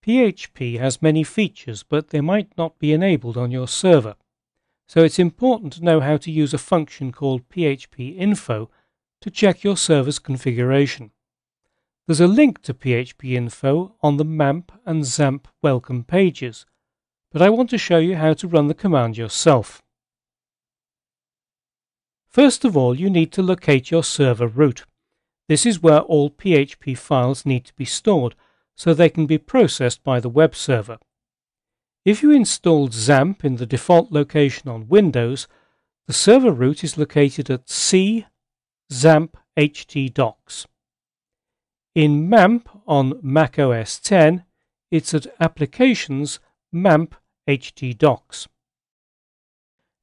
PHP has many features, but they might not be enabled on your server. So it's important to know how to use a function called phpinfo to check your server's configuration. There's a link to phpinfo on the MAMP and XAMPP welcome pages, but I want to show you how to run the command yourself. First of all, you need to locate your server root. This is where all PHP files need to be stored, so they can be processed by the web server. If you installed XAMPP in the default location on Windows, the server root is located at C XAMPP htdocs. In MAMP on Mac OS X, it's at Applications MAMP htdocs.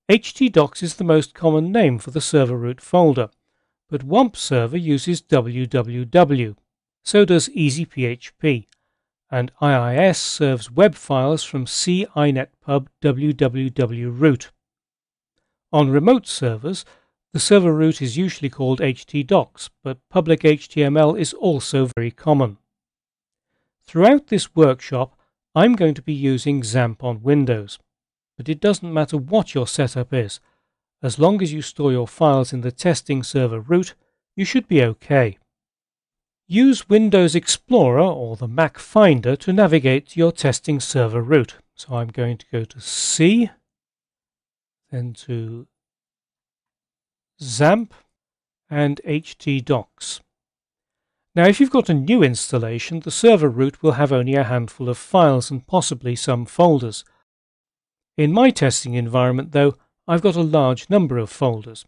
htdocs is the most common name for the server root folder, but WAMP server uses www. So does EasyPHP, and IIS serves web files from CINetPub www root. On remote servers, the server root is usually called htdocs, but public HTML is also very common. Throughout this workshop, I'm going to be using XAMPP on Windows, but it doesn't matter what your setup is. As long as you store your files in the testing server root, you should be okay. Use Windows Explorer or the Mac Finder to navigate to your testing server root. So I'm going to go to C, then to XAMPP and htdocs. Now if you've got a new installation, the server root will have only a handful of files and possibly some folders. In my testing environment though, I've got a large number of folders.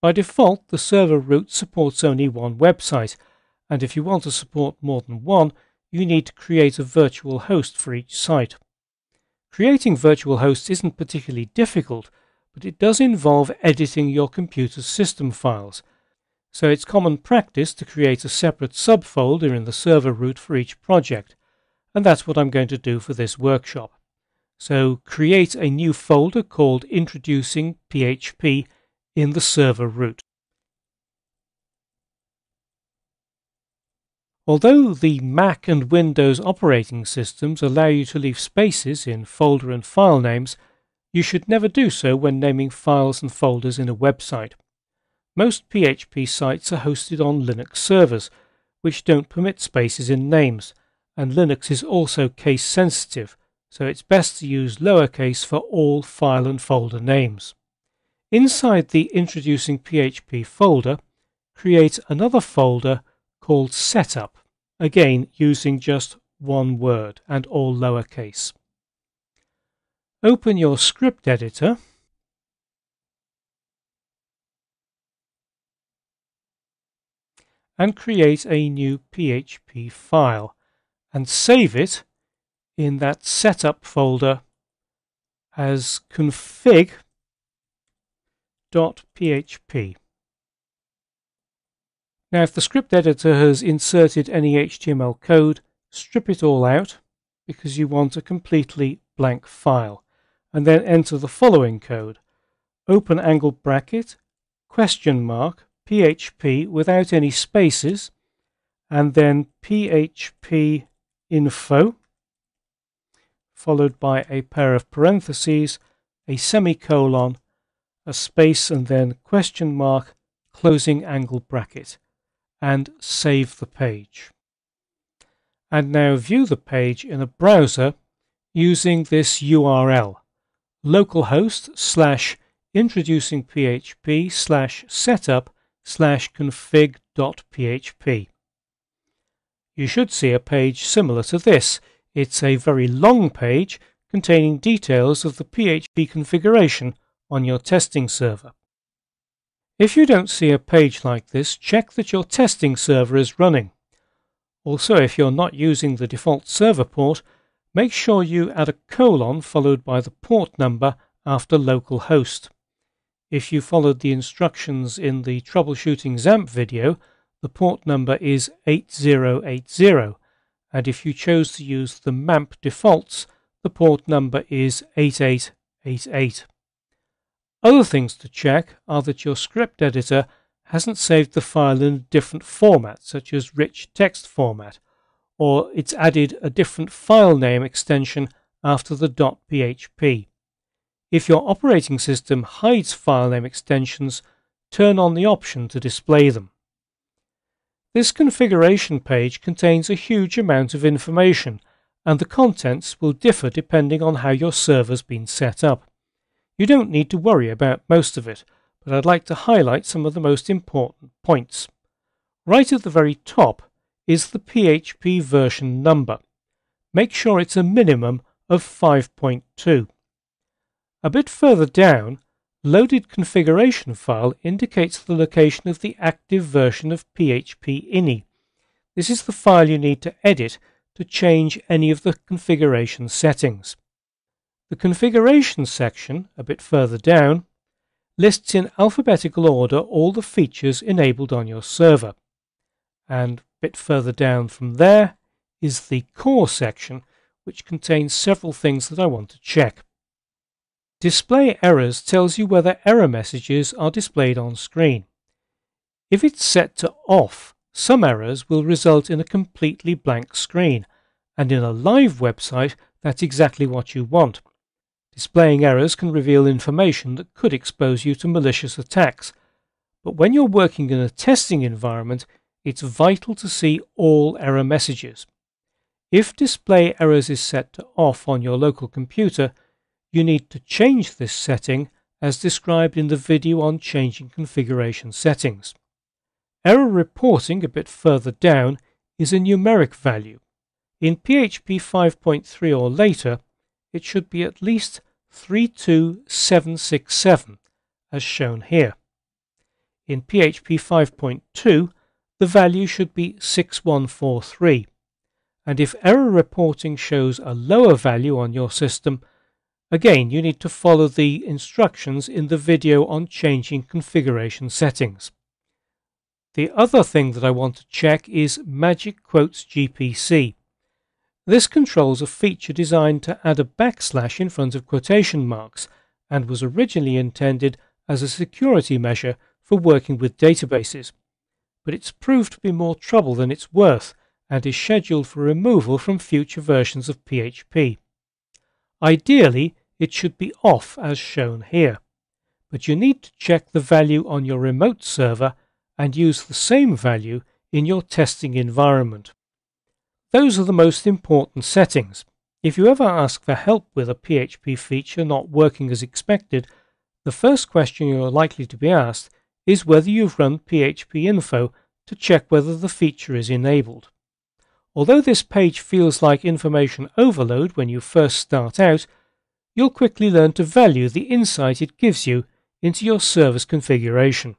By default, the server root supports only one website, and if you want to support more than one, you need to create a virtual host for each site. Creating virtual hosts isn't particularly difficult, but it does involve editing your computer's system files. So it's common practice to create a separate subfolder in the server root for each project, and that's what I'm going to do for this workshop. So create a new folder called Introducing PHP in the server root. Although the Mac and Windows operating systems allow you to leave spaces in folder and file names, you should never do so when naming files and folders in a website. Most PHP sites are hosted on Linux servers, which don't permit spaces in names, and Linux is also case sensitive, so it's best to use lowercase for all file and folder names. Inside the Introducing PHP folder, create another folder called Setup, again using just one word and all lowercase. Open your script editor and create a new PHP file and save it in that setup folder as config.php. Now if the script editor has inserted any HTML code, strip it all out because you want a completely blank file, and then enter the following code: open angle bracket, question mark, PHP without any spaces, and then phpinfo, followed by a pair of parentheses, a semicolon, a space, and then question mark, closing angle bracket, and save the page. And now view the page in a browser using this URL, localhost/introducingphp/setup/config.php. You should see a page similar to this. It's a very long page containing details of the PHP configuration on your testing server. If you don't see a page like this, check that your testing server is running. Also, if you're not using the default server port, make sure you add a colon followed by the port number after localhost. If you followed the instructions in the Troubleshooting XAMPP video, the port number is 8080, and if you chose to use the MAMP defaults, the port number is 8888. Other things to check are that your script editor hasn't saved the file in a different format, such as rich text format, or it's added a different file name extension after the .php. If your operating system hides file name extensions, turn on the option to display them. This configuration page contains a huge amount of information, and the contents will differ depending on how your server's been set up. You don't need to worry about most of it, but I'd like to highlight some of the most important points. Right at the very top is the PHP version number. Make sure it's a minimum of 5.2. A bit further down, loaded configuration file indicates the location of the active version of php-ini. This is the file you need to edit to change any of the configuration settings. The configuration section, a bit further down, lists in alphabetical order all the features enabled on your server. And a bit further down from there is the core section, which contains several things that I want to check. Display errors tells you whether error messages are displayed on screen. If it's set to off, some errors will result in a completely blank screen, and in a live website that's exactly what you want. Displaying errors can reveal information that could expose you to malicious attacks, but when you're working in a testing environment, it's vital to see all error messages. If display errors is set to off on your local computer, you need to change this setting as described in the video on changing configuration settings. Error reporting a bit further down is a numeric value. In PHP 5.3 or later, it should be at least 32767, as shown here. In PHP 5.2, the value should be 6143. And if error reporting shows a lower value on your system, again you need to follow the instructions in the video on changing configuration settings. The other thing that I want to check is magic quotes GPC. This controls a feature designed to add a backslash in front of quotation marks and was originally intended as a security measure for working with databases. But it's proved to be more trouble than it's worth and is scheduled for removal from future versions of PHP. Ideally, it should be off as shown here, but you need to check the value on your remote server and use the same value in your testing environment. Those are the most important settings. If you ever ask for help with a PHP feature not working as expected, the first question you are likely to be asked is whether you've run phpinfo to check whether the feature is enabled. Although this page feels like information overload when you first start out, you'll quickly learn to value the insight it gives you into your server's configuration.